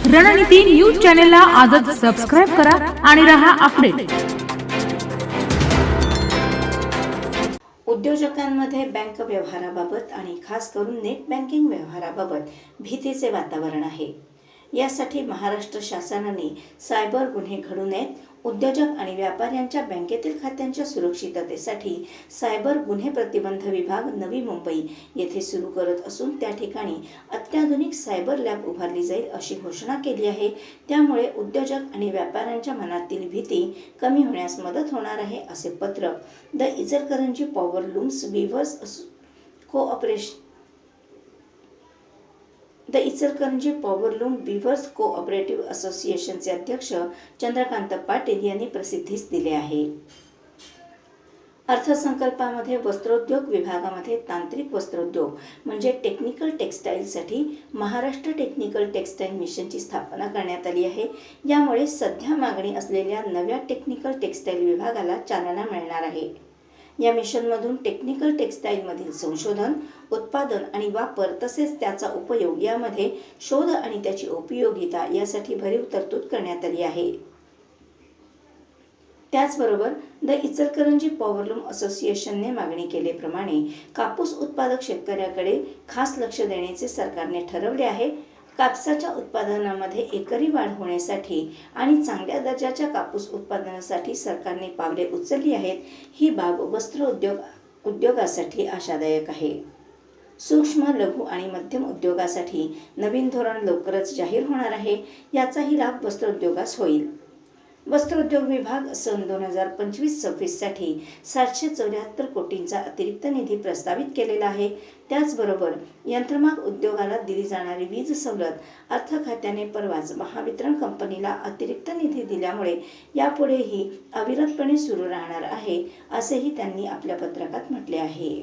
रणनीती न्यूज चॅनलला आजच सबस्क्राइब करा आणि रहा अपडेट। उद्योजकांमध्ये बँक व्यवहाराबाबत आणि खास करून नेट बँकिंग व्यवहाराबाबत भीतीचे वातावरण आहे। यासाठी महाराष्ट्र शासनाने सायबर गुन्हे घडू नयेत, उद्योजक आणि व्यापाऱ्यांच्या बँकेतील खात्यांच्या सुरक्षिततेसाठी सायबर गुन्हे प्रतिबंध विभाग नवी मुंबई येथे सुरू करत असून त्या ठिकाणी अत्याधुनिक सायबर लॅब उभारली जाईल अशी घोषणा केली आहे। त्यामुळे उद्योजक आणि व्यापाऱ्यांच्या मनातील भीती कमी होण्यास मदत होणार आहे, असे पत्र द इचलकरंजी पॉवरलूम्स वीवर्स कोऑपरेटिव्ह असोसिएशनचे अध्यक्ष चंद्रकांत पाटील यांनी प्रसिद्धीस दिले आहे। अर्थसंकल्पामध्ये वस्त्रोद्योग विभागामध्ये तांत्रिक वस्त्रोद्योग म्हणजे टेक्निकल टेक्सटाईलसाठी महाराष्ट्र टेक्निकल टेक्सटाईल मिशनची स्थापना करण्यात आली आहे। यामुळे सध्या मागणी असलेल्या नव्या टेक्निकल टेक्सटाईल विभागाला चालना मिळणार आहे। या मिशनमधून टेक्निकल टेक्सटाईलमधील संशोधन, उत्पादन आणि वापर तसेच त्याचा उपयोग यामध्ये शोध आणि त्याची उपयोगिता यासाठी भरीव तरतूद करण्यात आली आहे। त्याचबरोबर द इचलकरंजी पॉवरलूम असोसिएशनने मागणी केल्याप्रमाणे कापूस उत्पादक शेतकऱ्याकडे खास लक्ष देण्याचे सरकारने ठरवले आहे। कापसाच्या उत्पादनामध्ये एकरी वाढ होण्यासाठी आणि चांगल्या दर्जाच्या कापूस उत्पादनासाठी सरकारने पावले उचलली आहेत। ही बाब वस्त्र उद्योगासाठी आशादायक आहे। सूक्ष्म, लघु आणि मध्यम उद्योगासाठी नवीन धोरण लवकरच जाहीर होणार आहे। याचाही लाभ वस्त्रोद्योगास होईल। वस्त्रोद्योग विभाग सन 2025-26 साठी 774 कोटींचा अतिरिक्त निधी प्रस्तावित केलेला आहे। त्याचबरोबर यंत्रमाग उद्योगाला दिली जाणारी वीज सवलत अर्थ खात्याने परवाच महावितरण कंपनीला अतिरिक्त निधी दिल्यामुळे यापुढेही अविरतपणे सुरू राहणार आहे, असेही त्यांनी आपल्या पत्रकात म्हटले आहे।